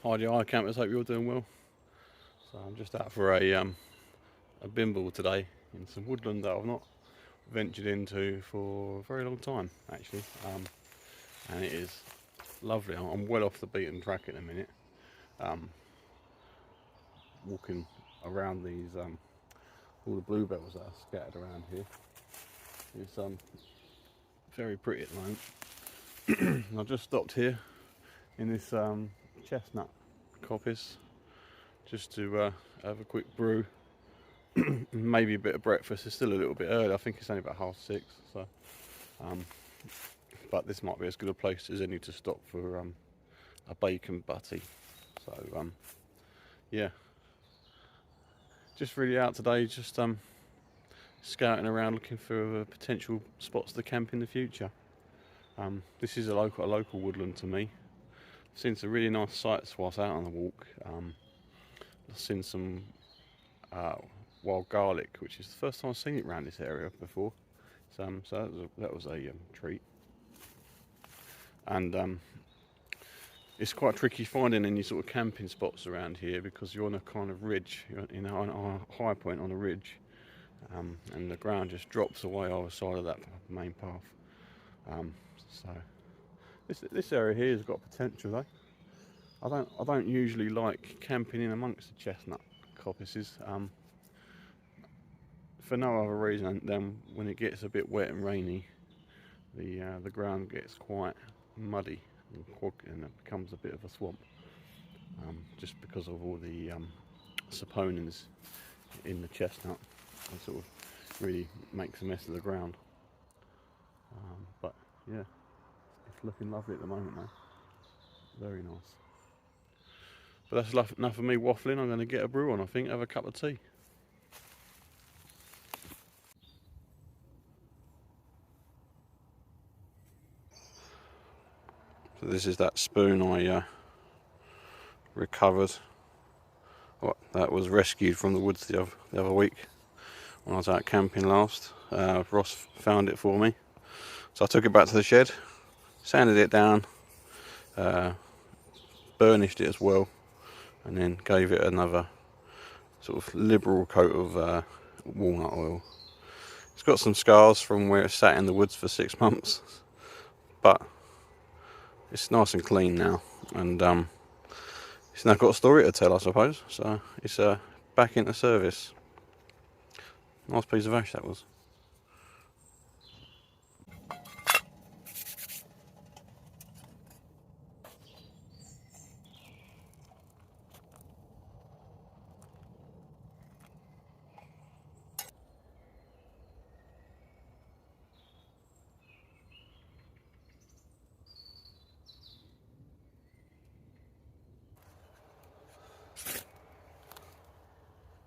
Hi campers, hope you're doing well. So I'm just out for a bimble today in some woodland that I've not ventured into for a very long time actually, and it is lovely. I'm well off the beaten track in a minute, walking around these all the bluebells that are scattered around here. It's very pretty at the moment. I've just stopped here in this chestnut coppice just to have a quick brew, maybe a bit of breakfast. It's still a little bit early. I think it's only about 6:30, so but this might be as good a place as any to stop for a bacon butty. So yeah, just really out today, just scouting around looking for potential spots to camp in the future. This is a local woodland to me. I've seen some really nice sights whilst out on the walk. I've seen some wild garlic, which is the first time I've seen it around this area before. So that was a treat. And it's quite tricky finding any sort of camping spots around here because you're on a kind of ridge, on a high point on a ridge, and the ground just drops away either side of that main path. So this area here has got potential though. I don't usually like camping in amongst the chestnut coppices, for no other reason than when it gets a bit wet and rainy, the ground gets quite muddy and it becomes a bit of a swamp, just because of all the saponins in the chestnut. It sort of really makes a mess of the ground. But yeah, it's looking lovely at the moment though. Very nice. But that's enough of me waffling. I'm going to get a brew on, I think, have a cup of tea. So this is that spoon I recovered. That was rescued from the woods the other week when I was out camping last. Ross found it for me, so I took it back to the shed, sanded it down, burnished it as well, and then gave it another sort of liberal coat of walnut oil. It's got some scars from where it sat in the woods for 6 months, but it's nice and clean now, and it's now got a story to tell, I suppose. So it's back into service. Nice piece of ash that was.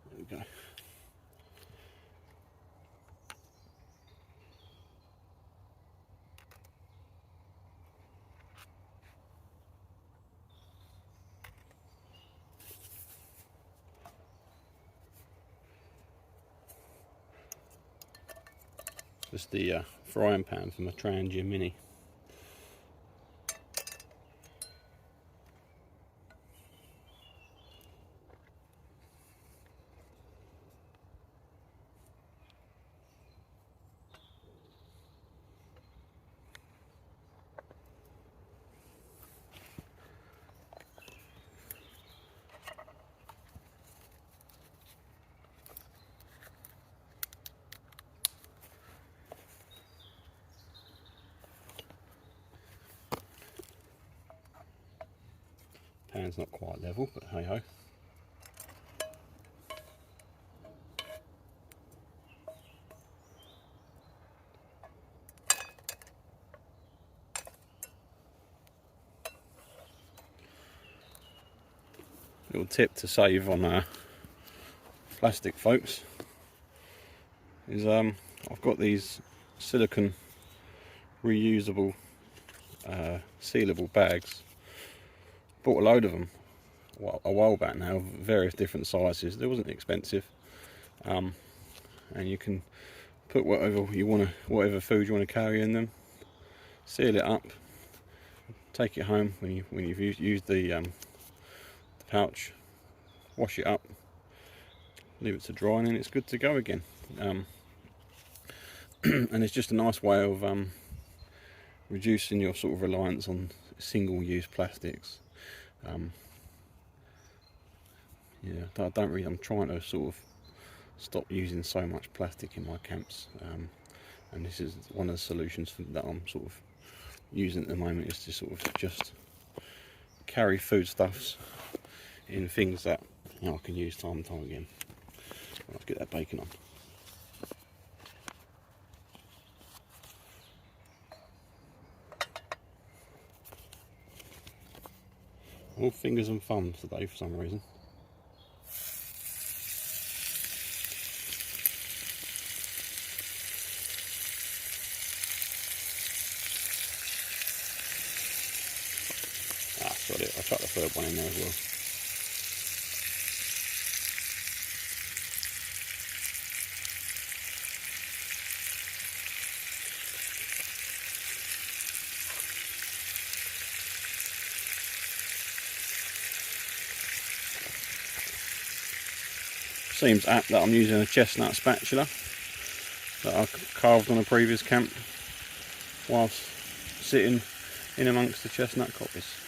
There we go. Just the frying pan from a Trangia Mini. Pan's not quite level, but hey ho. Little tip to save on plastic, folks, is I've got these silicone reusable sealable bags. Bought a load of them a while back now, various different sizes. They wasn't expensive, and you can put whatever food you want to carry in them, seal it up, take it home when you've used the pouch, wash it up, leave it to dry, and then it's good to go again. And it's just a nice way of reducing your sort of reliance on single-use plastics. Yeah, I'm trying to sort of stop using so much plastic in my camps, and this is one of the solutions that I'm sort of using at the moment, is to sort of just carry foodstuffs in things that, you know, I can use time and time again. Let's get that bacon on. All fingers and thumbs today for some reason. Ah, got it. I'll chuck the third one in there as well. Seems apt that I'm using a chestnut spatula that I carved on a previous camp whilst sitting in amongst the chestnut coppice.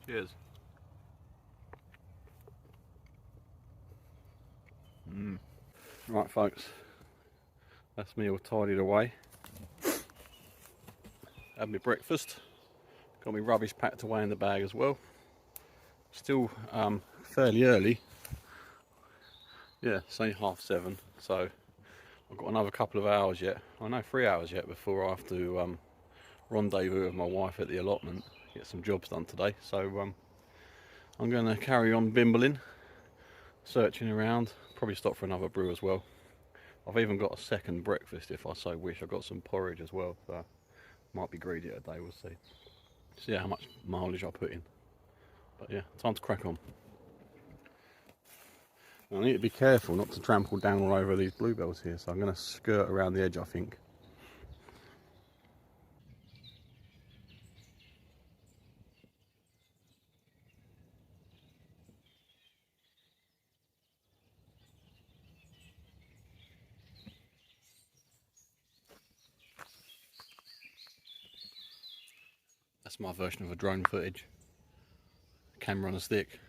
Cheers. Right folks, that's me all tidied away. Had my breakfast, got my rubbish packed away in the bag as well. Still fairly early, yeah, it's only 7:30, so I've got another couple of hours yet, 3 hours yet before I have to rendezvous with my wife at the allotment, get some jobs done today. So I'm going to carry on bimbling, searching around, probably stop for another brew as well. I've even got a second breakfast if I so wish. I've got some porridge as well, so might be greedy today, we'll see. See how much mileage I put in. But yeah, time to crack on. I need to be careful not to trample down all over these bluebells here, so I'm going to skirt around the edge, I think. That's my version of a drone footage. Camera on a stick.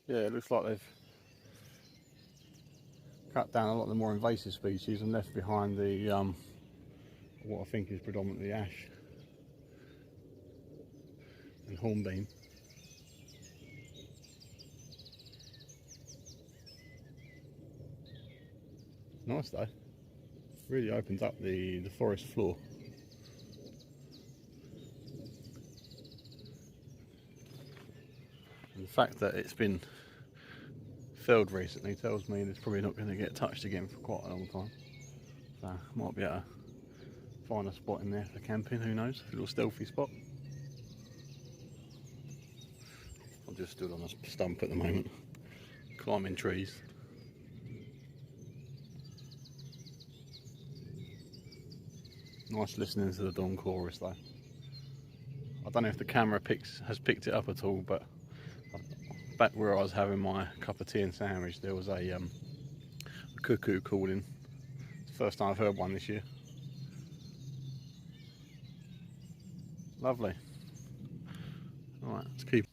Yeah, it looks like they've cut down a lot of the more invasive species and left behind the what I think is predominantly ash and hornbeam. Nice though, really opens up the forest floor. And the fact that it's been felled recently tells me it's probably not going to get touched again for quite a long time. So might be able to find a spot in there for camping, who knows, a little stealthy spot. I'm just stood on a stump at the moment, climbing trees. Nice listening to the dawn chorus though. I don't know if the camera has picked it up at all, but back where I was having my cup of tea and sandwich, there was a cuckoo calling. It's the first time I've heard one this year. Lovely. Alright, let's keep.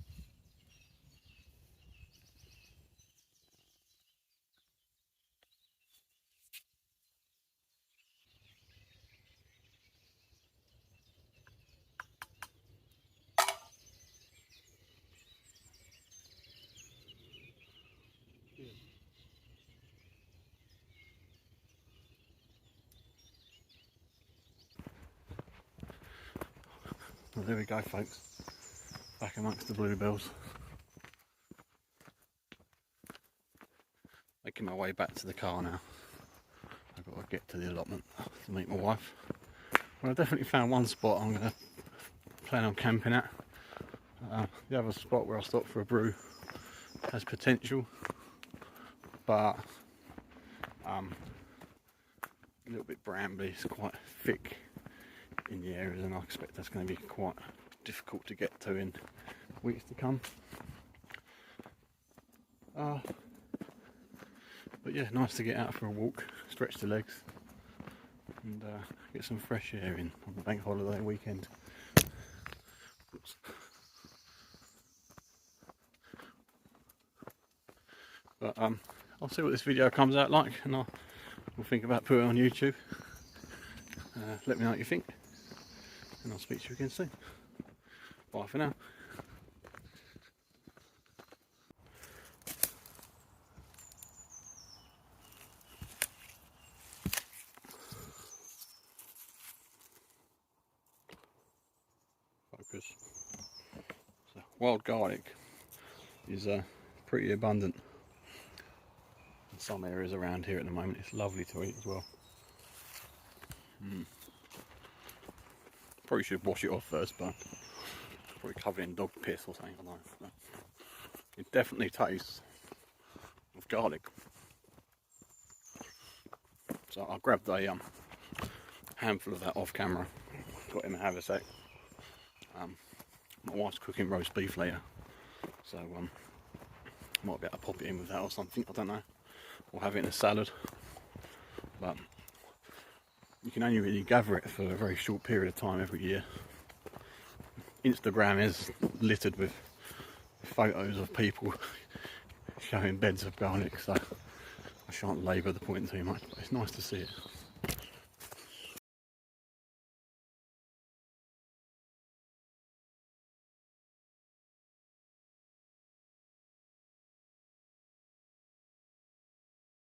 Well, there we go, folks. Back amongst the bluebells. Making my way back to the car now. I've got to get to the allotment to meet my wife. Well, I definitely found one spot I'm going to plan on camping at. The other spot where I stopped for a brew has potential, but a little bit brambly. It's quite thick in the areas, and I expect that's going to be quite difficult to get to in weeks to come. But yeah, nice to get out for a walk, stretch the legs, and get some fresh air in on the bank holiday weekend. Oops. But I'll see what this video comes out like, and we'll think about putting it on YouTube. Let me know what you think, and I'll speak to you again soon. Bye for now. Focus. So, wild garlic is pretty abundant in some areas around here at the moment. It's lovely to eat as well. Probably should wash it off first, but probably covered in dog piss or something. I don't know. But it definitely tastes of garlic. So I grabbed a handful of that off camera. Got in a haversack. My wife's cooking roast beef later, so might be able to pop it in with that or something. I don't know. Or have it in a salad. But you can only really gather it for a very short period of time every year. Instagram is littered with photos of people showing beds of garlic, so I shan't labour the point too much, but it's nice to see it.